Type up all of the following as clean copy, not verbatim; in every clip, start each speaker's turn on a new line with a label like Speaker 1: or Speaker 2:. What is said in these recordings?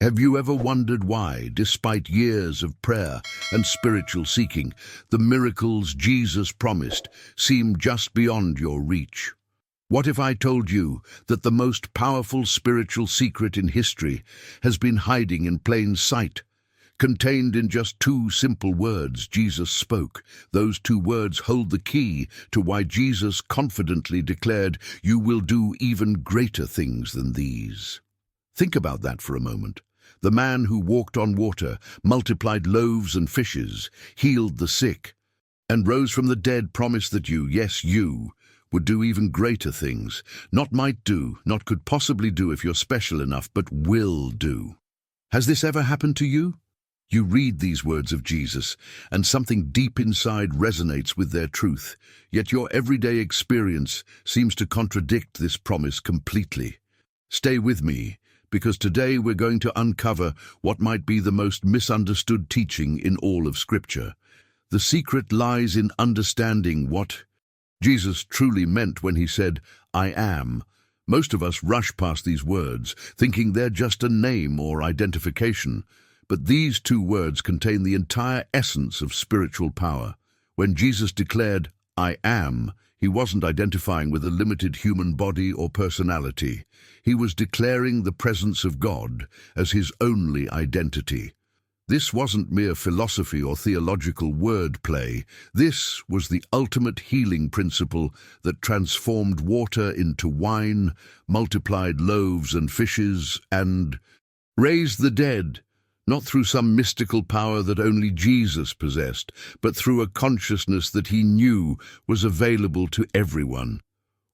Speaker 1: Have you ever wondered why, despite years of prayer and spiritual seeking, the miracles Jesus promised seem just beyond your reach? What if I told you that the most powerful spiritual secret in history has been hiding in plain sight, contained in just two simple words Jesus spoke? Those two words hold the key to why Jesus confidently declared, "You will do even greater things than these." Think about that for a moment. The man who walked on water, multiplied loaves and fishes, healed the sick, and rose from the dead promised that you, yes, you, would do even greater things. Not might do, not could possibly do if you're special enough, but will do. Has this ever happened to you? You read these words of Jesus, and something deep inside resonates with their truth, yet your everyday experience seems to contradict this promise completely. Stay with me, because today we're going to uncover what might be the most misunderstood teaching in all of Scripture. The secret lies in understanding what Jesus truly meant when he said, "I am." Most of us rush past these words, thinking they're just a name or identification. But these two words contain the entire essence of spiritual power. When Jesus declared, "I am," he wasn't identifying with a limited human body or personality. He was declaring the presence of God as his only identity. This wasn't mere philosophy or theological wordplay. This was the ultimate healing principle that transformed water into wine, multiplied loaves and fishes, and raised the dead. Not through some mystical power that only Jesus possessed, but through a consciousness that he knew was available to everyone.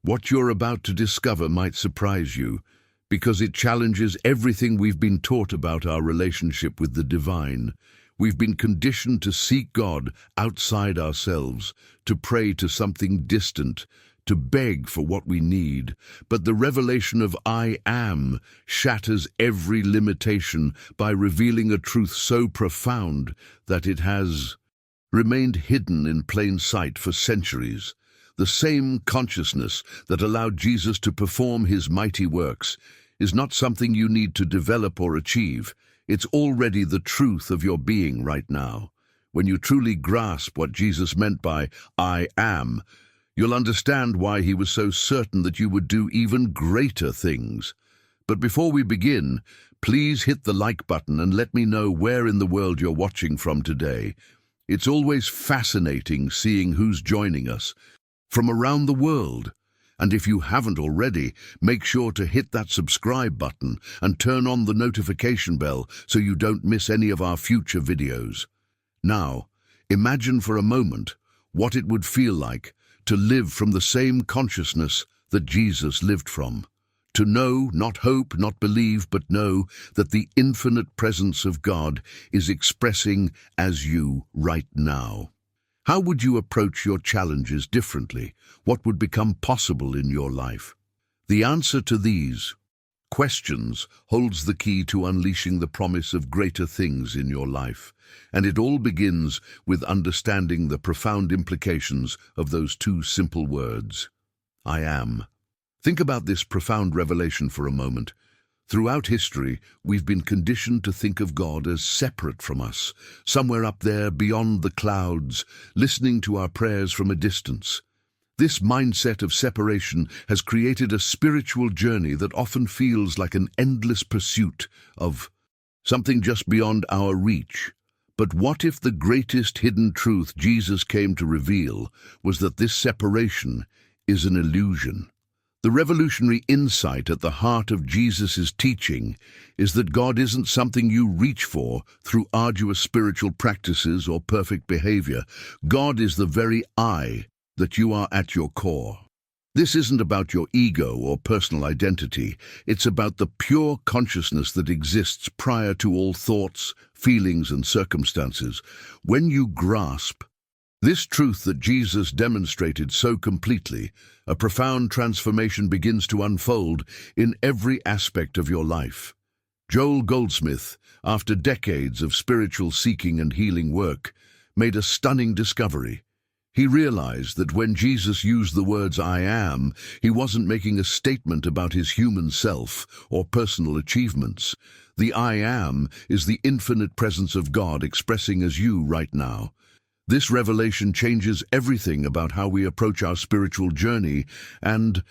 Speaker 1: What you're about to discover might surprise you, because it challenges everything we've been taught about our relationship with the divine. We've been conditioned to seek God outside ourselves, to pray to something distant, to beg for what we need. But the revelation of "I am" shatters every limitation by revealing a truth so profound that it has remained hidden in plain sight for centuries. The same consciousness that allowed Jesus to perform his mighty works is not something you need to develop or achieve. It's already the truth of your being right now. When you truly grasp what Jesus meant by "I am," you'll understand why he was so certain that you would do even greater things. But before we begin, please hit the like button and let me know where in the world you're watching from today. It's always fascinating seeing who's joining us from around the world. And if you haven't already, make sure to hit that subscribe button and turn on the notification bell so you don't miss any of our future videos. Now, imagine for a moment what it would feel like to live from the same consciousness that Jesus lived from. To know, not hope, not believe, but know that the infinite presence of God is expressing as you right now. How would you approach your challenges differently? What would become possible in your life? The answer to these questions holds the key to unleashing the promise of greater things in your life. And it all begins with understanding the profound implications of those two simple words, "I am." Think about this profound revelation for a moment. Throughout history, we've been conditioned to think of God as separate from us, somewhere up there beyond the clouds, listening to our prayers from a distance. This mindset of separation has created a spiritual journey that often feels like an endless pursuit of something just beyond our reach. But what if the greatest hidden truth Jesus came to reveal was that this separation is an illusion? The revolutionary insight at the heart of Jesus' teaching is that God isn't something you reach for through arduous spiritual practices or perfect behavior. God is the very I that you are at your core. This isn't about your ego or personal identity. It's about the pure consciousness that exists prior to all thoughts, feelings, and circumstances. When you grasp this truth that Jesus demonstrated so completely, a profound transformation begins to unfold in every aspect of your life. Joel Goldsmith, after decades of spiritual seeking and healing work, made a stunning discovery. He realized that when Jesus used the words "I am," he wasn't making a statement about his human self or personal achievements. The "I am" is the infinite presence of God expressing as you right now. This revelation changes everything about how we approach our spiritual journey and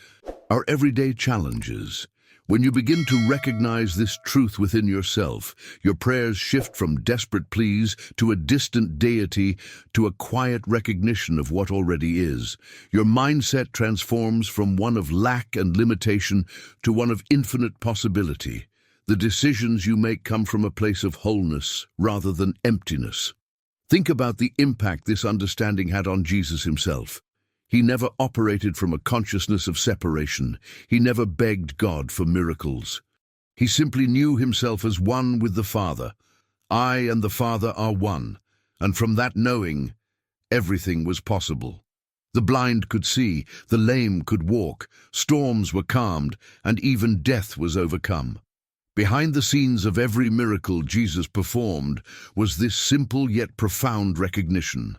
Speaker 1: our everyday challenges. When you begin to recognize this truth within yourself, your prayers shift from desperate pleas to a distant deity to a quiet recognition of what already is. Your mindset transforms from one of lack and limitation to one of infinite possibility. The decisions you make come from a place of wholeness rather than emptiness. Think about the impact this understanding had on Jesus himself. He never operated from a consciousness of separation. He never begged God for miracles. He simply knew himself as one with the Father. I and the Father are one, and from that knowing, everything was possible. The blind could see, the lame could walk, storms were calmed, and even death was overcome. Behind the scenes of every miracle Jesus performed was this simple yet profound recognition.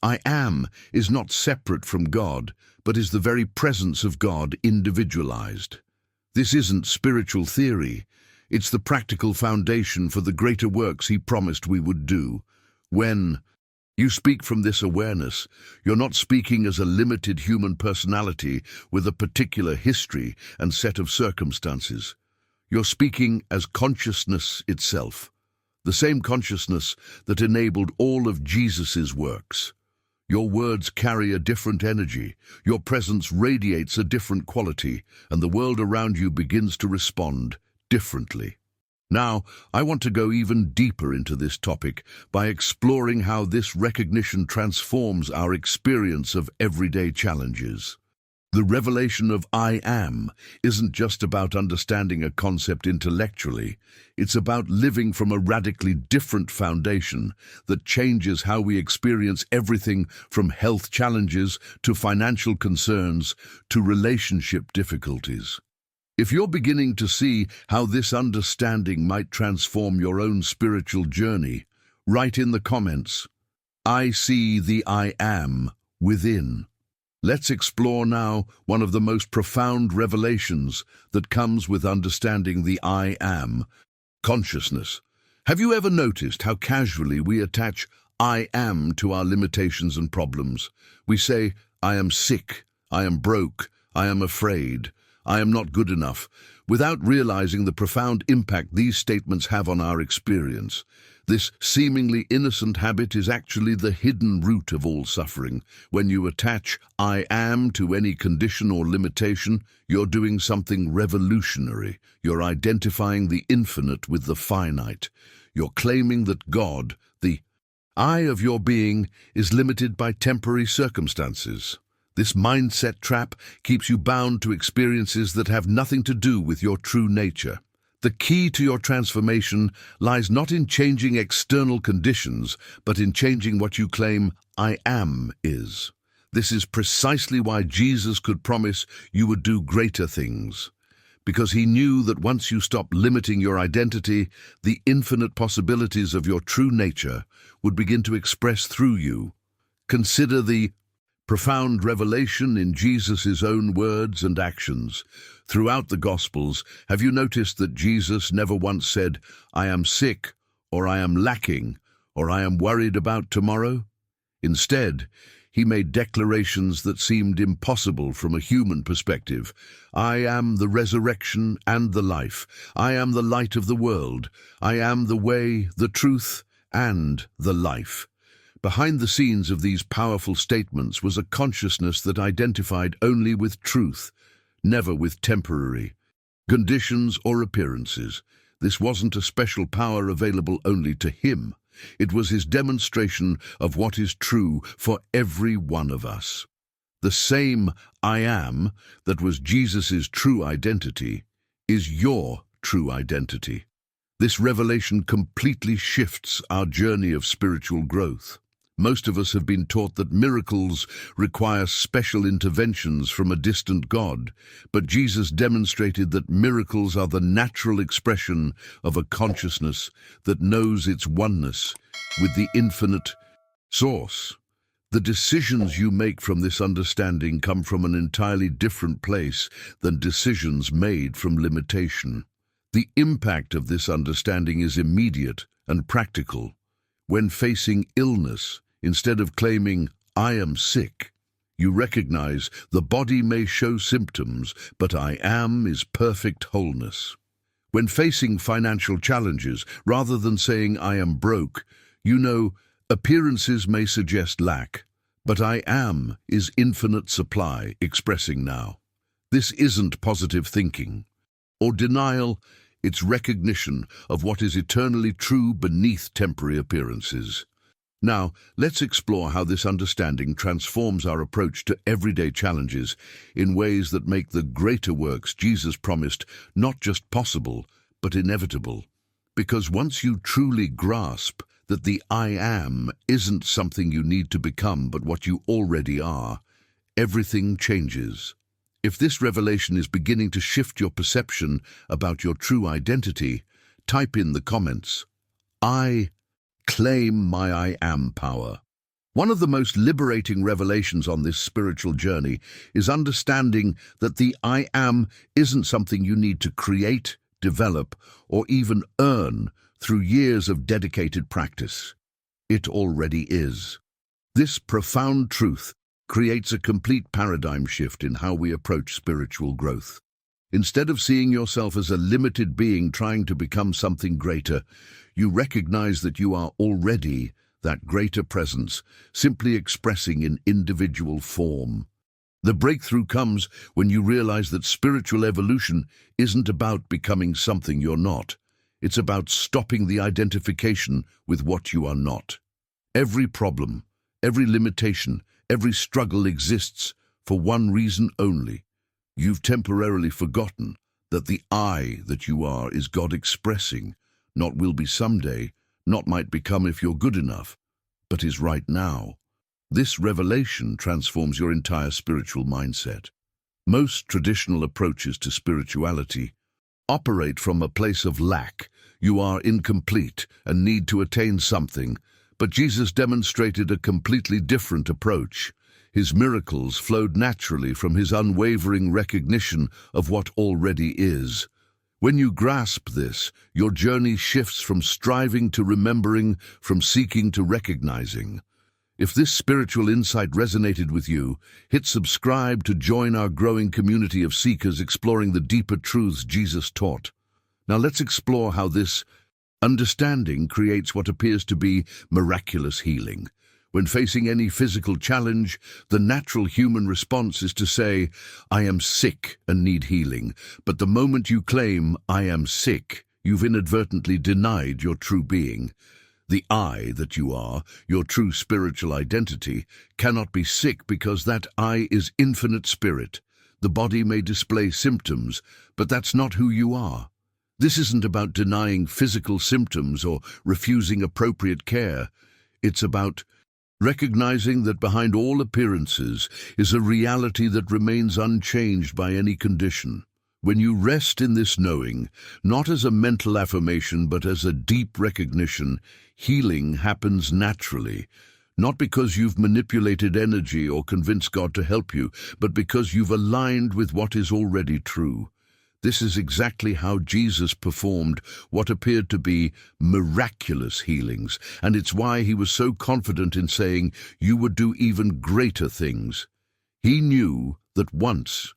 Speaker 1: I am is not separate from God, but is the very presence of God individualized. This isn't spiritual theory. It's the practical foundation for the greater works he promised we would do. When you speak from this awareness, you're not speaking as a limited human personality with a particular history and set of circumstances. You're speaking as consciousness itself, the same consciousness that enabled all of Jesus's works. Your words carry a different energy, your presence radiates a different quality, and the world around you begins to respond differently. Now, I want to go even deeper into this topic by exploring how this recognition transforms our experience of everyday challenges. The revelation of I am isn't just about understanding a concept intellectually. It's about living from a radically different foundation that changes how we experience everything from health challenges to financial concerns to relationship difficulties. If you're beginning to see how this understanding might transform your own spiritual journey, write in the comments, "I see the I am within." Let's explore now one of the most profound revelations that comes with understanding the I am, consciousness. Have you ever noticed how casually we attach I am to our limitations and problems? We say, "I am sick, I am broke, I am afraid, I am not good enough," without realizing the profound impact these statements have on our experience. This seemingly innocent habit is actually the hidden root of all suffering. When you attach "I am" to any condition or limitation, you're doing something revolutionary. You're identifying the infinite with the finite. You're claiming that God, the I of your being, is limited by temporary circumstances. This mindset trap keeps you bound to experiences that have nothing to do with your true nature. The key to your transformation lies not in changing external conditions, but in changing what you claim I am is. This is precisely why Jesus could promise you would do greater things. Because he knew that once you stop limiting your identity, the infinite possibilities of your true nature would begin to express through you. Consider the profound revelation in Jesus' own words and actions. Throughout the Gospels, have you noticed that Jesus never once said, "I am sick," or "I am lacking," or "I am worried about tomorrow"? Instead, he made declarations that seemed impossible from a human perspective. "I am the resurrection and the life. I am the light of the world. I am the way, the truth, and the life." Behind the scenes of these powerful statements was a consciousness that identified only with truth, never with temporary conditions or appearances. This wasn't a special power available only to him. It was his demonstration of what is true for every one of us. The same I am that was Jesus' true identity is your true identity. This revelation completely shifts our journey of spiritual growth. Most of us have been taught that miracles require special interventions from a distant God, but Jesus demonstrated that miracles are the natural expression of a consciousness that knows its oneness with the infinite source. The decisions you make from this understanding come from an entirely different place than decisions made from limitation. The impact of this understanding is immediate and practical. When facing illness, instead of claiming, "I am sick," you recognize the body may show symptoms, but I am is perfect wholeness. When facing financial challenges, rather than saying, "I am broke," you know, appearances may suggest lack, but I am is infinite supply, expressing now. This isn't positive thinking or denial, it's recognition of what is eternally true beneath temporary appearances. Now, let's explore how this understanding transforms our approach to everyday challenges in ways that make the greater works Jesus promised not just possible, but inevitable. Because once you truly grasp that the I am isn't something you need to become, but what you already are, everything changes. If this revelation is beginning to shift your perception about your true identity, type in the comments, "I claim my I am power." One of the most liberating revelations on this spiritual journey is understanding that the I am isn't something you need to create, develop, or even earn through years of dedicated practice. It already is. This profound truth creates a complete paradigm shift in how we approach spiritual growth. Instead of seeing yourself as a limited being trying to become something greater, you recognize that you are already that greater presence, simply expressing in individual form. The breakthrough comes when you realize that spiritual evolution isn't about becoming something you're not. It's about stopping the identification with what you are not. Every problem, every limitation, every struggle exists for one reason only. You've temporarily forgotten that the I that you are is God expressing, not will be someday, not might become if you're good enough, but is right now. This revelation transforms your entire spiritual mindset. Most traditional approaches to spirituality operate from a place of lack. You are incomplete and need to attain something, but Jesus demonstrated a completely different approach. His miracles flowed naturally from his unwavering recognition of what already is. When you grasp this, your journey shifts from striving to remembering, from seeking to recognizing. If this spiritual insight resonated with you, hit subscribe to join our growing community of seekers exploring the deeper truths Jesus taught. Now let's explore how this understanding creates what appears to be miraculous healing. When facing any physical challenge, the natural human response is to say, "I am sick and need healing." But the moment you claim, "I am sick," you've inadvertently denied your true being. The I that you are, your true spiritual identity, cannot be sick because that I is infinite spirit. The body may display symptoms, but that's not who you are. This isn't about denying physical symptoms or refusing appropriate care. It's about recognizing that behind all appearances is a reality that remains unchanged by any condition. When you rest in this knowing, not as a mental affirmation but as a deep recognition, healing happens naturally, not because you've manipulated energy or convinced God to help you, but because you've aligned with what is already true. This is exactly how Jesus performed what appeared to be miraculous healings, and it's why he was so confident in saying, "You would do even greater things." He knew that once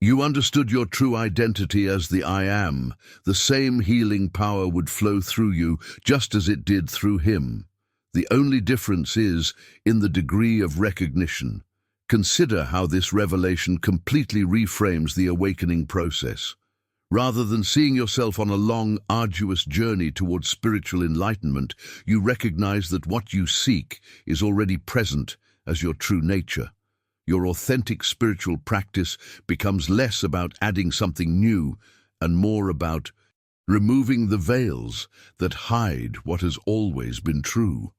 Speaker 1: you understood your true identity as the I am, the same healing power would flow through you just as it did through him. The only difference is in the degree of recognition. Consider how this revelation completely reframes the awakening process. Rather than seeing yourself on a long, arduous journey towards spiritual enlightenment, you recognize that what you seek is already present as your true nature. Your authentic spiritual practice becomes less about adding something new and more about removing the veils that hide what has always been true.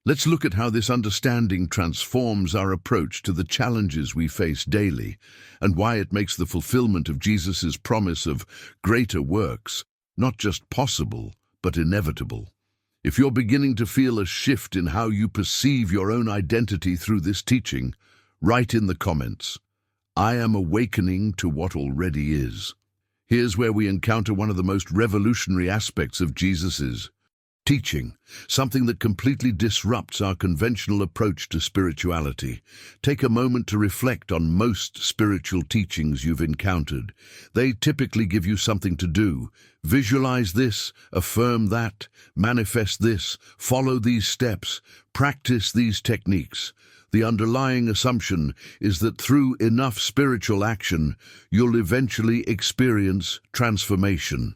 Speaker 1: Let's look at how this understanding transforms our approach to the challenges we face daily and why it makes the fulfillment of Jesus' promise of greater works not just possible, but inevitable. If you're beginning to feel a shift in how you perceive your own identity through this teaching, write in the comments, "I am awakening to what already is." Here's where we encounter one of the most revolutionary aspects of Jesus's teaching, something that completely disrupts our conventional approach to spirituality. Take a moment to reflect on most spiritual teachings you've encountered. They typically give you something to do. Visualize this, affirm that, manifest this, follow these steps, practice these techniques. The underlying assumption is that through enough spiritual action, you'll eventually experience transformation.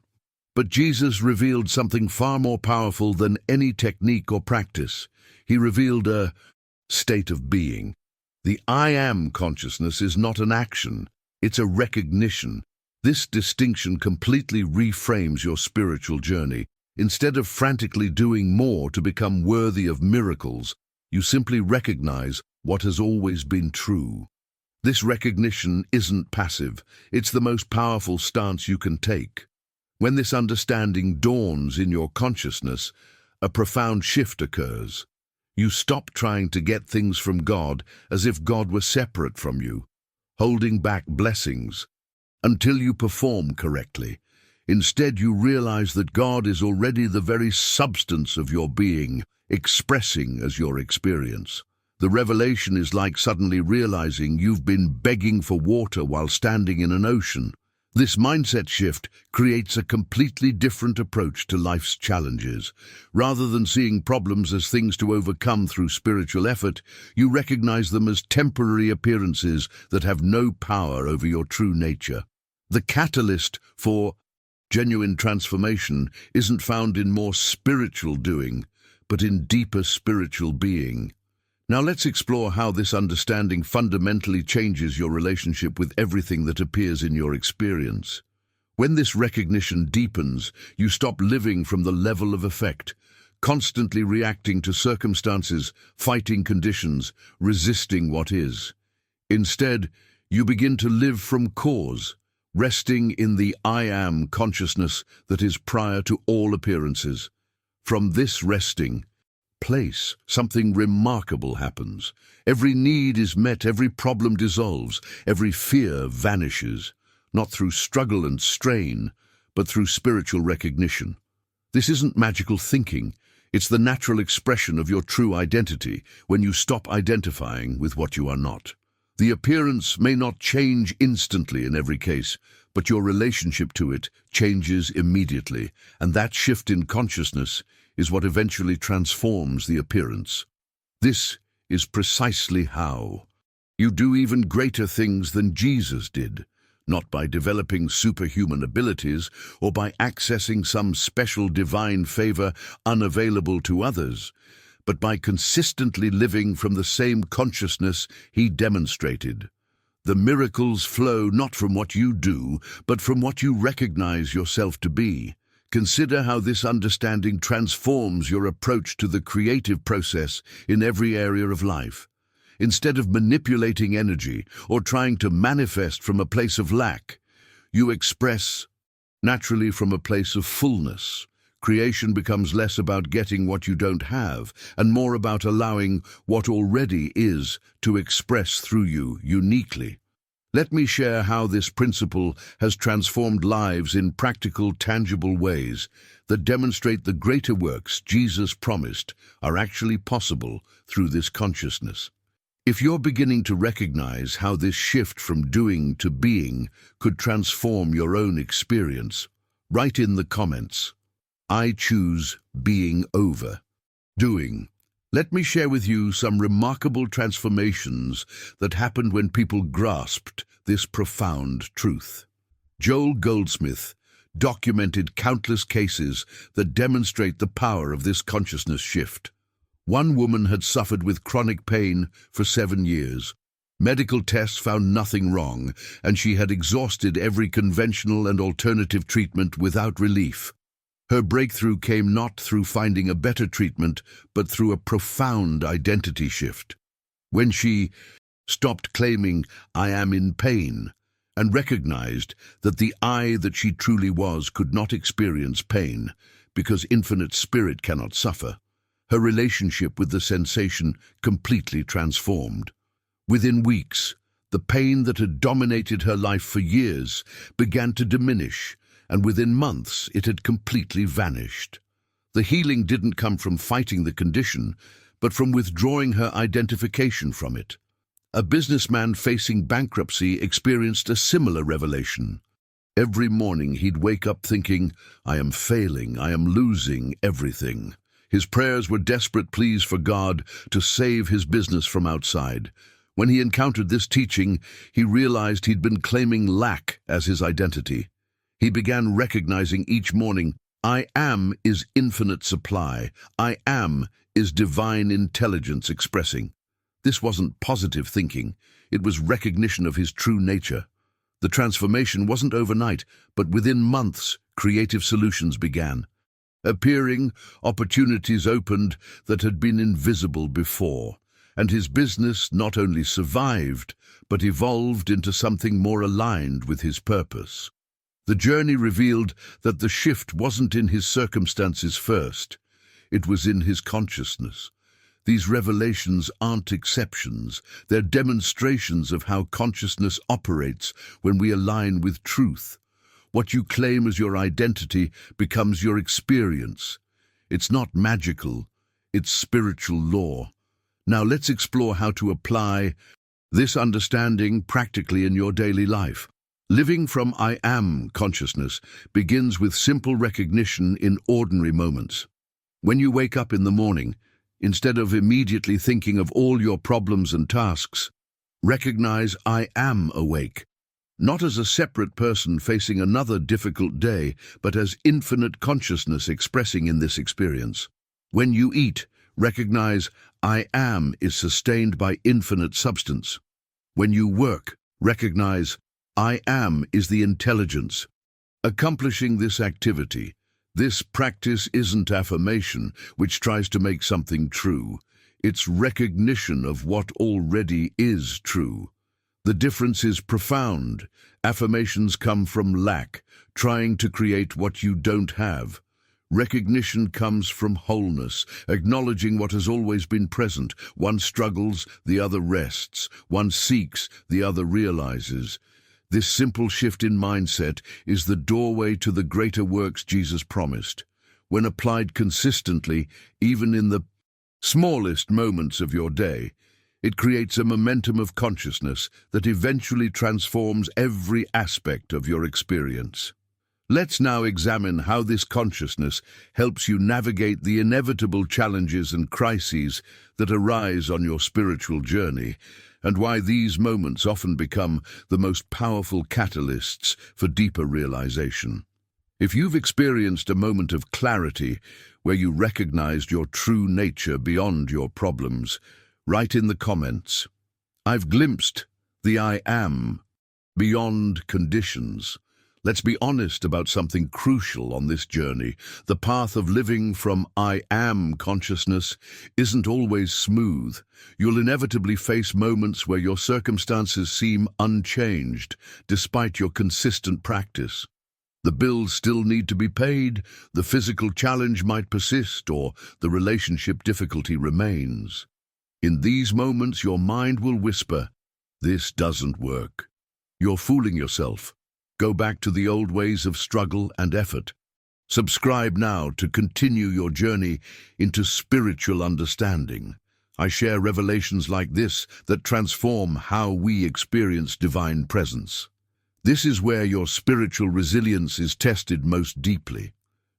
Speaker 1: But Jesus revealed something far more powerful than any technique or practice. He revealed a state of being. The I am consciousness is not an action, it's a recognition. This distinction completely reframes your spiritual journey. Instead of frantically doing more to become worthy of miracles, you simply recognize what has always been true. This recognition isn't passive, it's the most powerful stance you can take. When this understanding dawns in your consciousness, a profound shift occurs. You stop trying to get things from God as if God were separate from you, holding back blessings until you perform correctly. Instead, you realize that God is already the very substance of your being, expressing as your experience. The revelation is like suddenly realizing you've been begging for water while standing in an ocean. This mindset shift creates a completely different approach to life's challenges. Rather than seeing problems as things to overcome through spiritual effort, you recognize them as temporary appearances that have no power over your true nature. The catalyst for genuine transformation isn't found in more spiritual doing, but in deeper spiritual being. Now let's explore how this understanding fundamentally changes your relationship with everything that appears in your experience. When this recognition deepens, you stop living from the level of effect, constantly reacting to circumstances, fighting conditions, resisting what is. Instead, you begin to live from cause, resting in the I am consciousness that is prior to all appearances. From this resting place, something remarkable happens. Every need is met, every problem dissolves, every fear vanishes, not through struggle and strain, but through spiritual recognition. This isn't magical thinking, it's the natural expression of your true identity when you stop identifying with what you are not. The appearance may not change instantly in every case, but your relationship to it changes immediately, and that shift in consciousness is what eventually transforms the appearance. This is precisely how you do even greater things than Jesus did, not by developing superhuman abilities or by accessing some special divine favor unavailable to others, but by consistently living from the same consciousness he demonstrated. The miracles flow not from what you do, but from what you recognize yourself to be. Consider how this understanding transforms your approach to the creative process in every area of life. Instead of manipulating energy or trying to manifest from a place of lack, you express naturally from a place of fullness. Creation becomes less about getting what you don't have and more about allowing what already is to express through you uniquely. Let me share how this principle has transformed lives in practical, tangible ways that demonstrate the greater works Jesus promised are actually possible through this consciousness. If you're beginning to recognize how this shift from doing to being could transform your own experience, write in the comments, "I choose being over doing." Let me share with you some remarkable transformations that happened when people grasped this profound truth. Joel Goldsmith documented countless cases that demonstrate the power of this consciousness shift. One woman had suffered with chronic pain for 7 years. Medical tests found nothing wrong, and she had exhausted every conventional and alternative treatment without relief. Her breakthrough came not through finding a better treatment, but through a profound identity shift. When she stopped claiming, "I am in pain," and recognized that the I that she truly was could not experience pain, because infinite spirit cannot suffer. Her relationship with the sensation completely transformed. Within weeks, the pain that had dominated her life for years began to diminish, and within months it had completely vanished. The healing didn't come from fighting the condition, but from withdrawing her identification from it. A businessman facing bankruptcy experienced a similar revelation. Every morning he'd wake up thinking, "I am failing, I am losing everything." His prayers were desperate pleas for God to save his business from outside. When he encountered this teaching, he realized he'd been claiming lack as his identity. He began recognizing each morning, "I am is infinite supply. I am is divine intelligence expressing." This wasn't positive thinking. It was recognition of his true nature. The transformation wasn't overnight, but within months, creative solutions began. Appearing, opportunities opened that had been invisible before, and his business not only survived, but evolved into something more aligned with his purpose. The journey revealed that the shift wasn't in his circumstances first, it was in his consciousness. These revelations aren't exceptions, they're demonstrations of how consciousness operates when we align with truth. What you claim as your identity becomes your experience. It's not magical, it's spiritual law. Now let's explore how to apply this understanding practically in your daily life. Living from I am consciousness begins with simple recognition in ordinary moments. When you wake up in the morning, instead of immediately thinking of all your problems and tasks, recognize I am awake. Not as a separate person facing another difficult day, but as infinite consciousness expressing in this experience. When you eat, recognize I am is sustained by infinite substance. When you work, recognize I am is the intelligence. Accomplishing this activity, this practice isn't affirmation, which tries to make something true. It's recognition of what already is true. The difference is profound. Affirmations come from lack, trying to create what you don't have. Recognition comes from wholeness, acknowledging what has always been present. One struggles, the other rests. One seeks, the other realizes. This simple shift in mindset is the doorway to the greater works Jesus promised. When applied consistently, even in the smallest moments of your day, it creates a momentum of consciousness that eventually transforms every aspect of your experience. Let's now examine how this consciousness helps you navigate the inevitable challenges and crises that arise on your spiritual journey, and why these moments often become the most powerful catalysts for deeper realization. If you've experienced a moment of clarity where you recognized your true nature beyond your problems, write in the comments, "I've glimpsed the I am beyond conditions." Let's be honest about something crucial on this journey. The path of living from I am consciousness isn't always smooth. You'll inevitably face moments where your circumstances seem unchanged, despite your consistent practice. The bills still need to be paid, the physical challenge might persist, or the relationship difficulty remains. In these moments, your mind will whisper, "This doesn't work. You're fooling yourself. Go back to the old ways of struggle and effort." Subscribe now to continue your journey into spiritual understanding. I share revelations like this that transform how we experience divine presence. This is where your spiritual resilience is tested most deeply.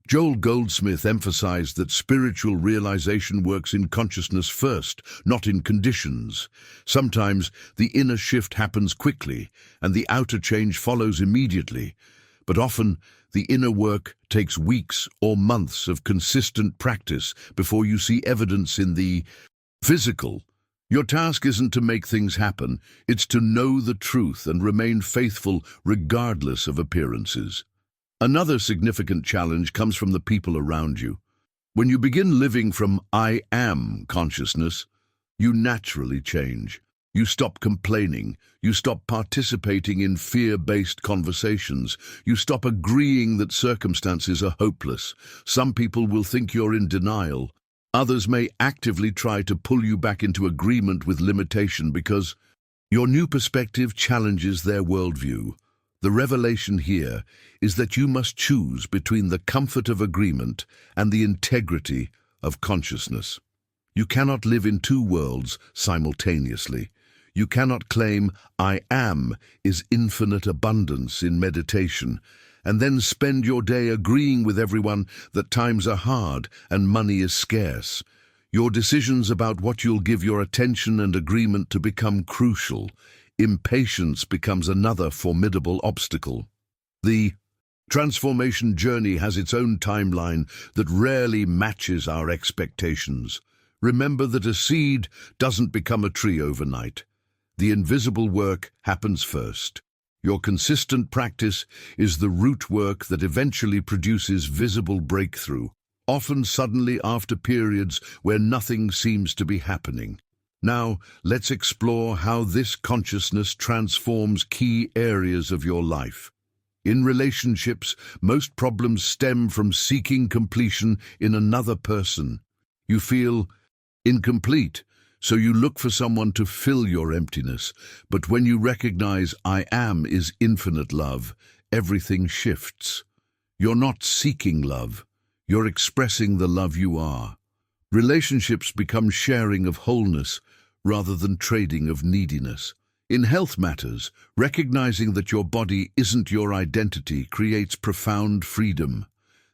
Speaker 1: Joel Goldsmith emphasized that spiritual realization works in consciousness first, not in conditions. Sometimes the inner shift happens quickly, and the outer change follows immediately. But often, the inner work takes weeks or months of consistent practice before you see evidence in the physical. Your task isn't to make things happen, it's to know the truth and remain faithful regardless of appearances. Another significant challenge comes from the people around you. When you begin living from I am consciousness, you naturally change. You stop complaining. You stop participating in fear-based conversations. You stop agreeing that circumstances are hopeless. Some people will think you're in denial. Others may actively try to pull you back into agreement with limitation because your new perspective challenges their worldview. The revelation here is that you must choose between the comfort of agreement and the integrity of consciousness. You cannot live in two worlds simultaneously. You cannot claim "I am" is infinite abundance in meditation, and then spend your day agreeing with everyone that times are hard and money is scarce. Your decisions about what you'll give your attention and agreement to become crucial. Impatience becomes another formidable obstacle. The transformation journey has its own timeline that rarely matches our expectations. Remember that a seed doesn't become a tree overnight. The invisible work happens first. Your consistent practice is the root work that eventually produces visible breakthrough, often suddenly after periods where nothing seems to be happening. Now, let's explore how this consciousness transforms key areas of your life. In relationships, most problems stem from seeking completion in another person. You feel incomplete, so you look for someone to fill your emptiness. But when you recognize "I am" is infinite love, everything shifts. You're not seeking love, you're expressing the love you are. Relationships become sharing of wholeness rather than trading of neediness. In health matters, recognizing that your body isn't your identity creates profound freedom.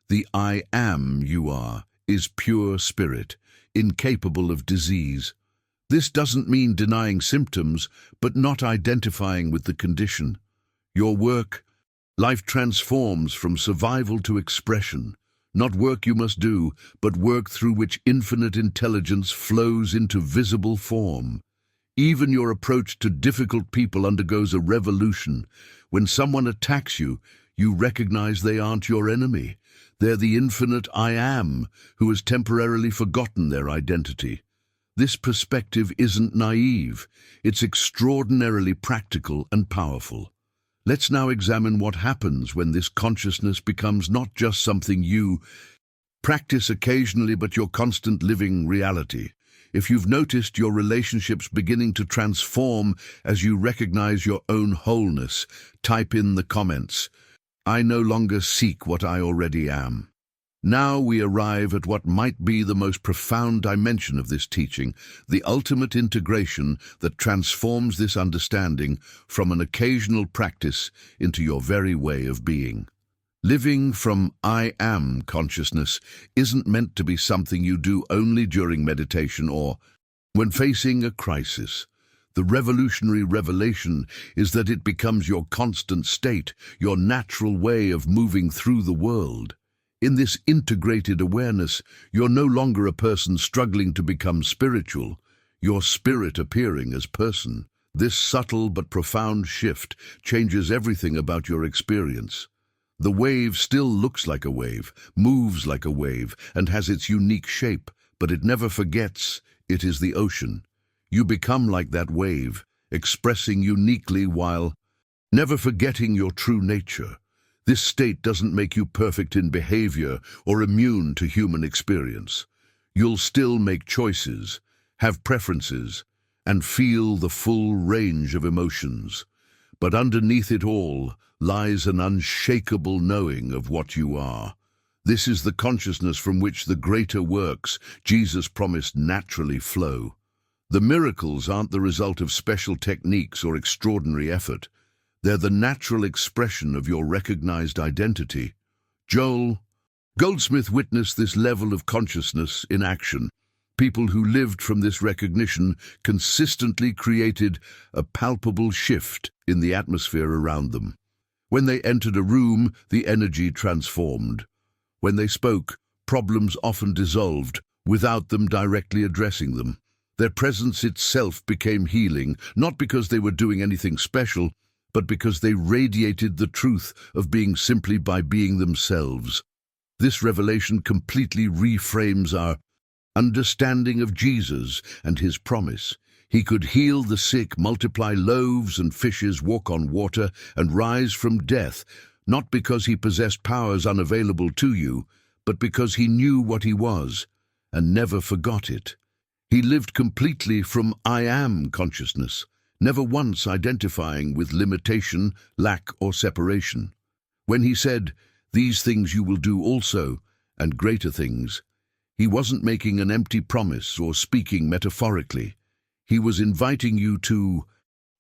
Speaker 1: The "I am" you are is pure spirit, incapable of disease. This doesn't mean denying symptoms, but not identifying with the condition. Your work, life transforms from survival to expression. Not work you must do, but work through which infinite intelligence flows into visible form. Even your approach to difficult people undergoes a revolution. When someone attacks you, you recognize they aren't your enemy. They're the infinite "I am" who has temporarily forgotten their identity. This perspective isn't naive, it's extraordinarily practical and powerful. Let's now examine what happens when this consciousness becomes not just something you practice occasionally, but your constant living reality. If you've noticed your relationships beginning to transform as you recognize your own wholeness, type in the comments, "I no longer seek what I already am." Now we arrive at what might be the most profound dimension of this teaching, the ultimate integration that transforms this understanding from an occasional practice into your very way of being. Living from "I am" consciousness isn't meant to be something you do only during meditation or when facing a crisis. The revolutionary revelation is that it becomes your constant state, your natural way of moving through the world. In this integrated awareness, you're no longer a person struggling to become spiritual, you're spirit appearing as person. This subtle but profound shift changes everything about your experience. The wave still looks like a wave, moves like a wave, and has its unique shape, but it never forgets it is the ocean. You become like that wave, expressing uniquely while never forgetting your true nature. This state doesn't make you perfect in behavior or immune to human experience. You'll still make choices, have preferences, and feel the full range of emotions. But underneath it all lies an unshakable knowing of what you are. This is the consciousness from which the greater works Jesus promised naturally flow. The miracles aren't the result of special techniques or extraordinary effort. They're the natural expression of your recognized identity. Joel Goldsmith witnessed this level of consciousness in action. People who lived from this recognition consistently created a palpable shift in the atmosphere around them. When they entered a room, the energy transformed. When they spoke, problems often dissolved without them directly addressing them. Their presence itself became healing, not because they were doing anything special, but because they radiated the truth of being simply by being themselves. This revelation completely reframes our understanding of Jesus and his promise. He could heal the sick, multiply loaves and fishes, walk on water, and rise from death, not because he possessed powers unavailable to you, but because he knew what he was and never forgot it. He lived completely from I am consciousness, never once identifying with limitation, lack, or separation. When he said, "These things you will do also, and greater things," he wasn't making an empty promise or speaking metaphorically. He was inviting you to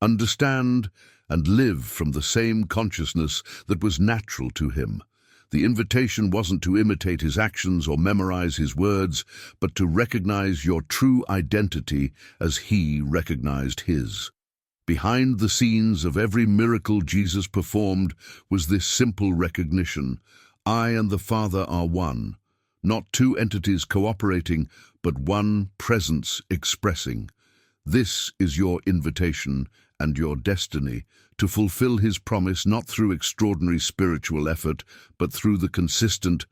Speaker 1: understand and live from the same consciousness that was natural to him. The invitation wasn't to imitate his actions or memorize his words, but to recognize your true identity as he recognized his. Behind the scenes of every miracle Jesus performed was this simple recognition: I and the Father are one, not two entities cooperating, but one presence expressing. This is your invitation and your destiny, to fulfill his promise not through extraordinary spiritual effort, but through the consistent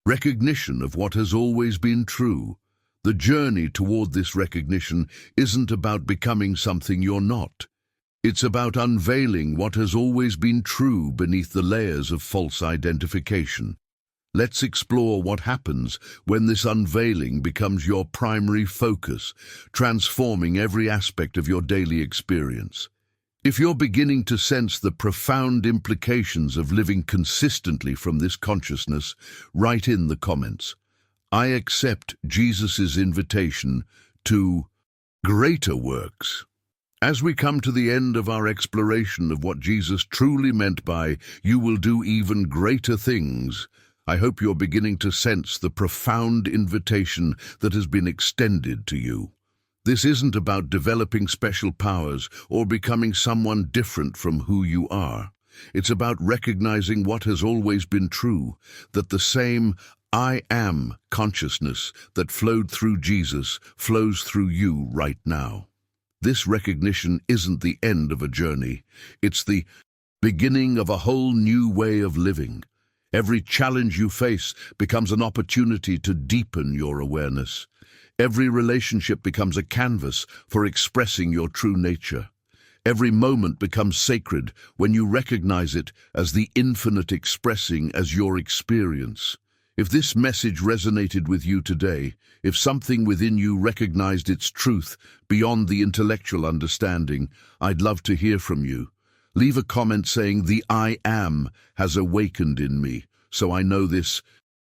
Speaker 1: recognition of what has always been true. The journey toward this recognition isn't about becoming something you're not. It's about unveiling what has always been true beneath the layers of false identification. Let's explore what happens when this unveiling becomes your primary focus, transforming every aspect of your daily experience. If you're beginning to sense the profound implications of living consistently from this consciousness, write in the comments, "I accept Jesus' invitation to greater works." As we come to the end of our exploration of what Jesus truly meant by "you will do even greater things," I hope you're beginning to sense the profound invitation that has been extended to you. This isn't about developing special powers or becoming someone different from who you are. It's about recognizing what has always been true, that the same I am consciousness that flowed through Jesus flows through you right now. This recognition isn't the end of a journey. It's the beginning of a whole new way of living. Every challenge you face becomes an opportunity to deepen your awareness. Every relationship becomes a canvas for expressing your true nature. Every moment becomes sacred when you recognize it as the infinite expressing as your experience. If this message resonated with you today, if something within you recognized its truth beyond the intellectual understanding, I'd love to hear from you. Leave a comment saying, "The I am has awakened in me, so I know this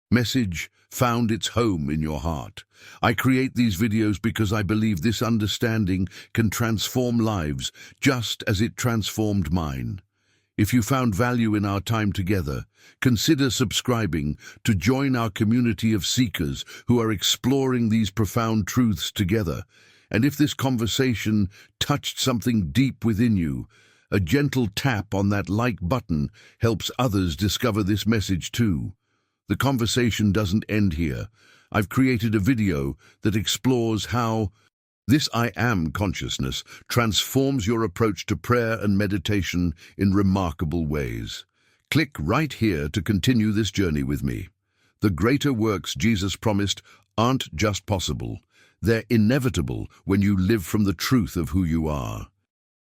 Speaker 1: message found its home in your heart." I create these videos because I believe this understanding can transform lives just as it transformed mine. If you found value in our time together, consider subscribing to join our community of seekers who are exploring these profound truths together. And if this conversation touched something deep within you, a gentle tap on that like button helps others discover this message too. The conversation doesn't end here. I've created a video that explores how this I am consciousness transforms your approach to prayer and meditation in remarkable ways. Click right here to continue this journey with me. The greater works Jesus promised aren't just possible. They're inevitable when you live from the truth of who you are.